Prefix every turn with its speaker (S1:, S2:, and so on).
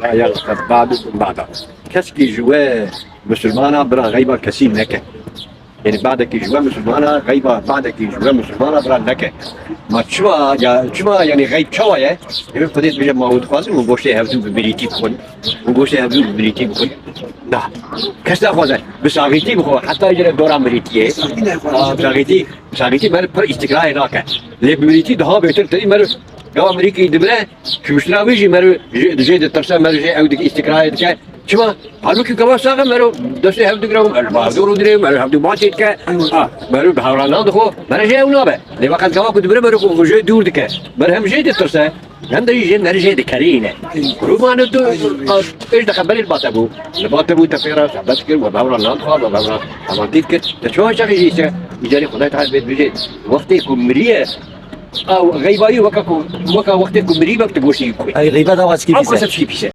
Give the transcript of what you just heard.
S1: لا يغتب بعض qu'est-ce qui jouait مسلمانة برا غيبة كثير نكه يعني بعدك يجوا مسلمانة غيبة بعدك يجوا مسلمانة برا نكه ما شما يعني غيب شوية يعني بديت بجمع مواد خاص وبوشي هبدو ببريتي بكون وبوشي هبدو ببريتي بكون لا كسر خاصة بس أغيتي بكون حتى يجري دور أمريكية بس أغيتي مر پر استقرار هناك ليه ببريتي ده بيتر تري مر جو أمريكي دبله شو مش ناويجي مر جيد ترسم مر جي أودك استقرار ده شما حلو كي كمان ساقة مرو دستي هبدو كرام البادور ودري مرو هبدو باشيت كا مرو بحوران دخو مرو جاي ونابه ليه وقت كمان كنت برا مرو جاي دور دكا مرو هم جاي ترسم هم ده يجي نرجع جاي دكارينه رومان دو إيش دخل الباتبو الباتبو تفيرا بس كده وبحوران دخو وبحوران أمانتيت كده تشوه شغل يجي يجري خدای تعال بيت بيجي وقتكم مريه او غيباي وقتكم وقتكم مريه بتقوشي
S2: أي غيبة ده واسكي
S1: او كسب شي بيشه